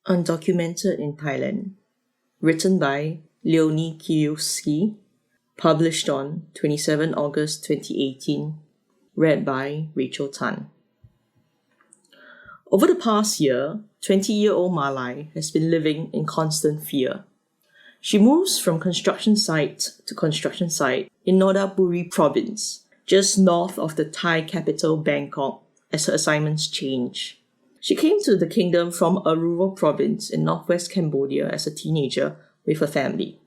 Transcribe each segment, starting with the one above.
Undocumented in Thailand, written by Leonie Kiewski, published on 27 August 2018, read by Rachel Tan. Over the past year, 20-year-old Malai has been living in constant fear. She moves from construction site to construction site in Naratif province, just north of the Thai capital Bangkok, as her assignments change. She came to the kingdom from a rural province in northwest Cambodia as a teenager with her family.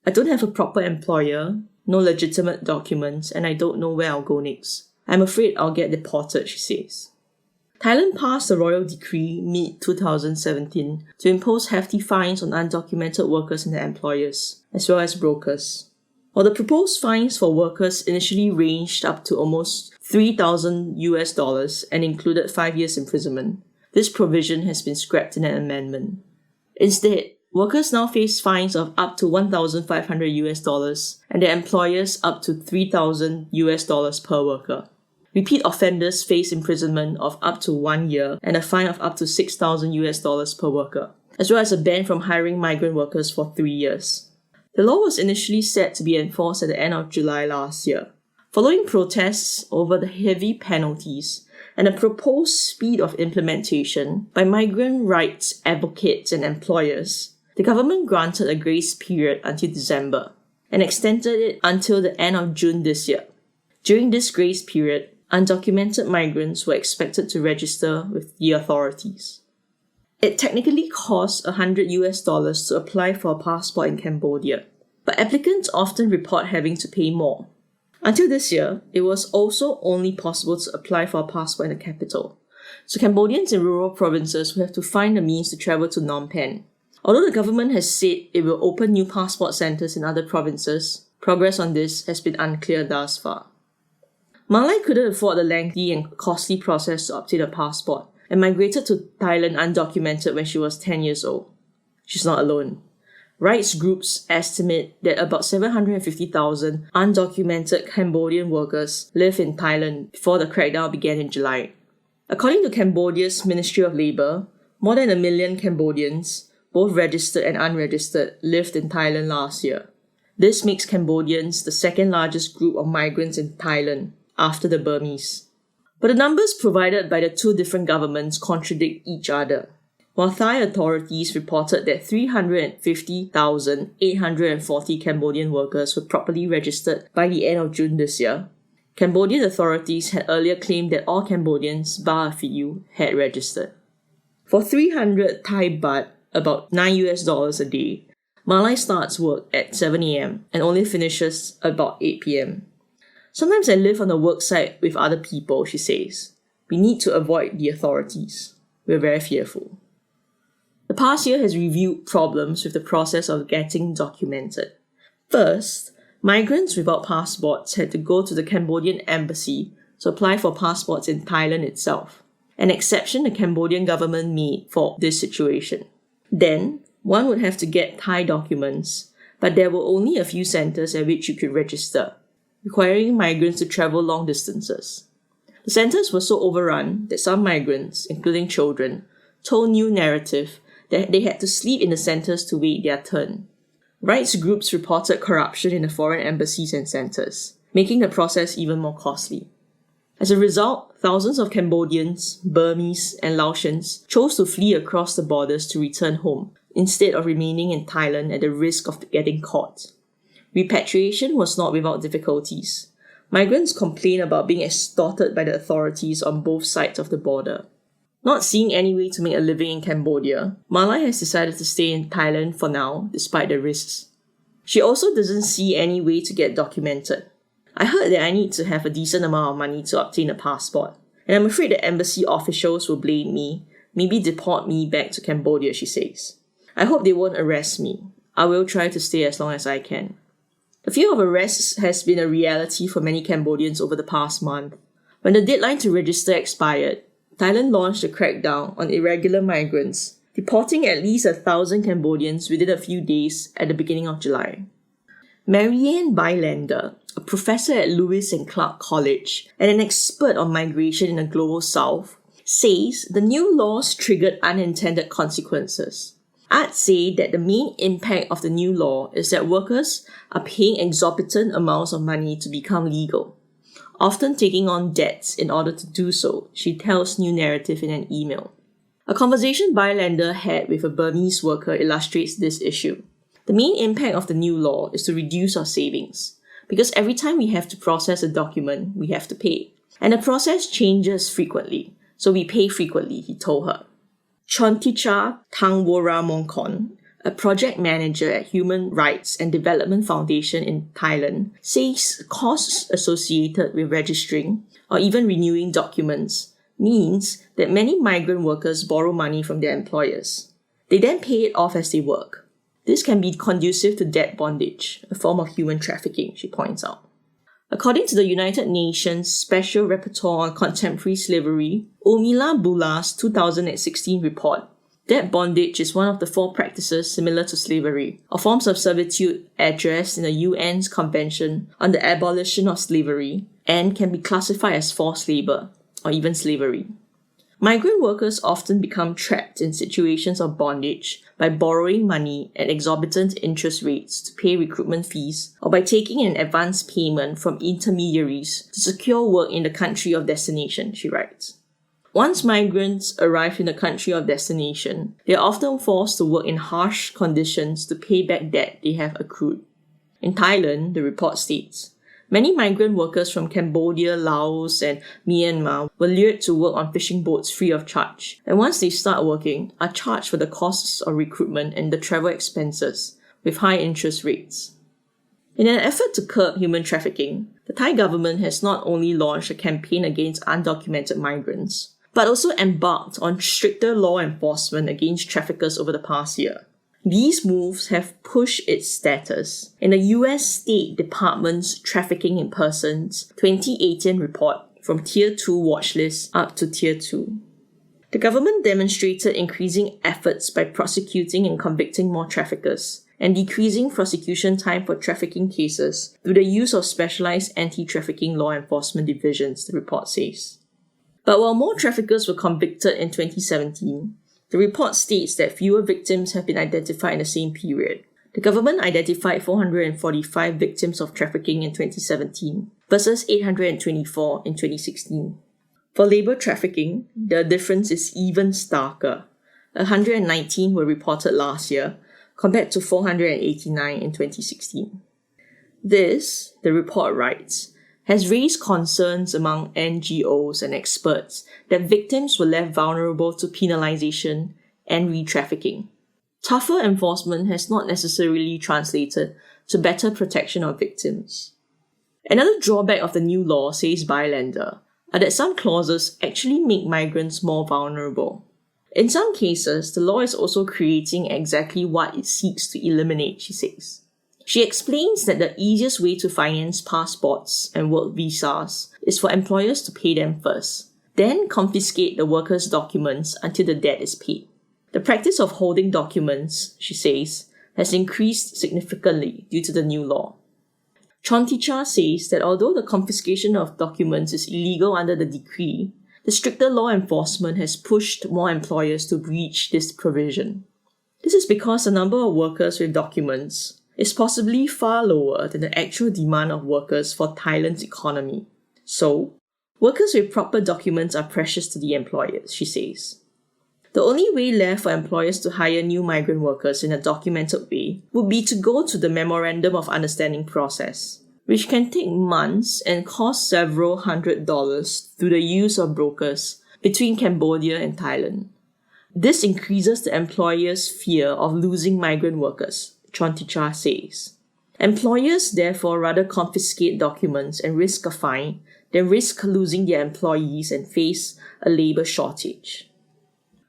I don't have a proper employer, no legitimate documents, and I don't know where I'll go next. I'm afraid I'll get deported, she says. Thailand passed a royal decree mid-2017 to impose hefty fines on undocumented workers and their employers, as well as brokers. While the proposed fines for workers initially ranged up to almost $3,000 and included 5 years imprisonment, this provision has been scrapped in an amendment. Instead, workers now face fines of up to $1,500 and their employers up to $3,000 per worker. Repeat offenders face imprisonment of up to 1 year and a fine of up to $6,000 per worker, as well as a ban from hiring migrant workers for 3 years. The law was initially set to be enforced at the end of July last year. Following protests over the heavy penalties and a proposed speed of implementation by migrant rights advocates and employers, the government granted a grace period until December and extended it until the end of June this year. During this grace period, undocumented migrants were expected to register with the authorities. It technically costs $100 to apply for a passport in Cambodia, but applicants often report having to pay more. Until this year, it was also only possible to apply for a passport in the capital, so Cambodians in rural provinces will have to find the means to travel to Phnom Penh. Although the government has said it will open new passport centres in other provinces, progress on this has been unclear thus far. Malai couldn't afford the lengthy and costly process to obtain a passport and migrated to Thailand undocumented when she was 10 years old. She's not alone. Rights groups estimate that about 750,000 undocumented Cambodian workers live in Thailand before the crackdown began in July. According to Cambodia's Ministry of Labour, more than 1 million Cambodians, both registered and unregistered, lived in Thailand last year. This makes Cambodians the second largest group of migrants in Thailand, after the Burmese. But the numbers provided by the two different governments contradict each other. While Thai authorities reported that 350,840 Cambodian workers were properly registered by the end of June this year, Cambodian authorities had earlier claimed that all Cambodians, bar a few, had registered. For 300 Thai baht, about $9 a day, Malai starts work at 7 a.m. and only finishes about 8 p.m. Sometimes I live on the work site with other people, she says. We need to avoid the authorities. We're very fearful. The past year has revealed problems with the process of getting documented. First, migrants without passports had to go to the Cambodian embassy to apply for passports in Thailand itself, an exception the Cambodian government made for this situation. Then, one would have to get Thai documents, but there were only a few centres at which you could register, requiring migrants to travel long distances. The centres were so overrun that some migrants, including children, told New Naratif that they had to sleep in the centres to wait their turn. Rights groups reported corruption in the foreign embassies and centres, making the process even more costly. As a result, thousands of Cambodians, Burmese, and Laotians chose to flee across the borders to return home, instead of remaining in Thailand at the risk of getting caught. Repatriation was not without difficulties. Migrants complained about being extorted by the authorities on both sides of the border. Not seeing any way to make a living in Cambodia, Malai has decided to stay in Thailand for now, despite the risks. She also doesn't see any way to get documented. I heard that I need to have a decent amount of money to obtain a passport, and I'm afraid that embassy officials will blame me, maybe deport me back to Cambodia, she says. I hope they won't arrest me. I will try to stay as long as I can. The fear of arrests has been a reality for many Cambodians over the past month. When the deadline to register expired, Thailand launched a crackdown on irregular migrants, deporting at least 1,000 Cambodians within a few days at the beginning of July. Marianne Bylander, a professor at Lewis and Clark College and an expert on migration in the Global South, says the new laws triggered unintended consequences. Others say that the main impact of the new law is that workers are paying exorbitant amounts of money to become legal, often taking on debts in order to do so, she tells New Naratif in an email. A conversation Bylander had with a Burmese worker illustrates this issue. The main impact of the new law is to reduce our savings, because every time we have to process a document, we have to pay. And the process changes frequently, so we pay frequently, he told her. Chonticha Thangworamongkon, a project manager at Human Rights and Development Foundation in Thailand, says costs associated with registering or even renewing documents means that many migrant workers borrow money from their employers. They then pay it off as they work. This can be conducive to debt bondage, a form of human trafficking, she points out. According to the United Nations Special Rapporteur on Contemporary Slavery, Omila Bula's 2016 report, debt bondage is one of the 4 practices similar to slavery, or forms of servitude addressed in the UN's Convention on the Abolition of Slavery, and can be classified as forced labor, or even slavery. Migrant workers often become trapped in situations of bondage by borrowing money at exorbitant interest rates to pay recruitment fees, or by taking an advance payment from intermediaries to secure work in the country of destination, she writes. Once migrants arrive in the country of destination, they are often forced to work in harsh conditions to pay back debt they have accrued. In Thailand, the report states, many migrant workers from Cambodia, Laos, and Myanmar were lured to work on fishing boats free of charge, and once they start working, are charged for the costs of recruitment and the travel expenses, with high interest rates. In an effort to curb human trafficking, the Thai government has not only launched a campaign against undocumented migrants, but also embarked on stricter law enforcement against traffickers over the past year. These moves have pushed its status in the US State Department's Trafficking in Persons 2018 report from Tier 2 watchlist up to Tier 2. The government demonstrated increasing efforts by prosecuting and convicting more traffickers and decreasing prosecution time for trafficking cases through the use of specialized anti-trafficking law enforcement divisions, the report says. But while more traffickers were convicted in 2017, the report states that fewer victims have been identified in the same period. The government identified 445 victims of trafficking in 2017 versus 824 in 2016. For labor trafficking, the difference is even starker. 119 were reported last year, compared to 489 in 2016. This, the report writes, has raised concerns among NGOs and experts that victims were left vulnerable to penalization and re-trafficking. Tougher enforcement has not necessarily translated to better protection of victims. Another drawback of the new law, says Bylander, are that some clauses actually make migrants more vulnerable. In some cases, the law is also creating exactly what it seeks to eliminate, she says. She explains that the easiest way to finance passports and work visas is for employers to pay them first, then confiscate the workers' documents until the debt is paid. The practice of holding documents, she says, has increased significantly due to the new law. Chonticha says that although the confiscation of documents is illegal under the decree, the stricter law enforcement has pushed more employers to breach this provision. This is because the number of workers with documents is possibly far lower than the actual demand of workers for Thailand's economy. So, workers with proper documents are precious to the employers, she says. The only way left for employers to hire new migrant workers in a documented way would be to go to the Memorandum of Understanding process, which can take months and cost several $100s through the use of brokers between Cambodia and Thailand. This increases the employer's fear of losing migrant workers, Chonticha says. Employers therefore rather confiscate documents and risk a fine than risk losing their employees and face a labour shortage.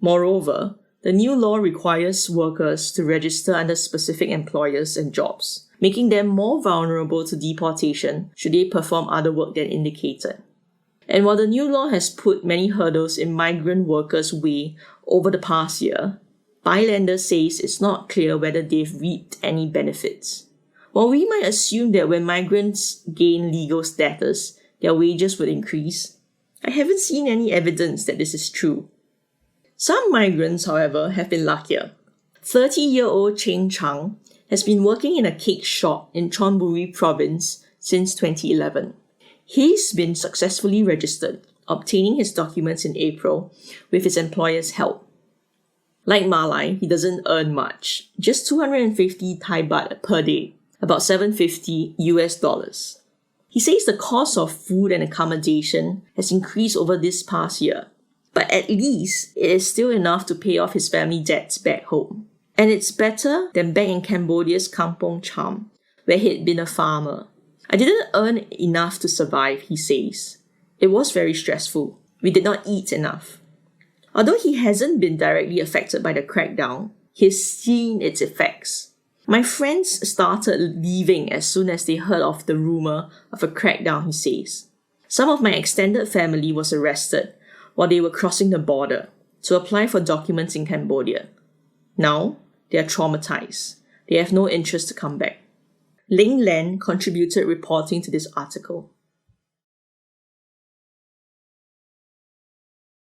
Moreover, the new law requires workers to register under specific employers and jobs, making them more vulnerable to deportation should they perform other work than indicated. And while the new law has put many hurdles in migrant workers' way over the past year, Bylander says it's not clear whether they've reaped any benefits. While we might assume that when migrants gain legal status, their wages would increase, I haven't seen any evidence that this is true. Some migrants, however, have been luckier. 30-year-old Cheng Chang has been working in a cake shop in Chonburi province since 2011. He's been successfully registered, obtaining his documents in April with his employer's help. Like Malai, he doesn't earn much, just 250 Thai baht per day, about $750 US. He says the cost of food and accommodation has increased over this past year, but at least it is still enough to pay off his family debts back home. And it's better than back in Cambodia's Kampong Cham, where he'd been a farmer. I didn't earn enough to survive, he says. It was very stressful. We did not eat enough. Although he hasn't been directly affected by the crackdown, he's seen its effects. My friends started leaving as soon as they heard of the rumor of a crackdown, he says. Some of my extended family was arrested while they were crossing the border to apply for documents in Cambodia. Now, they are traumatized. They have no interest to come back. Ling Len contributed reporting to this article.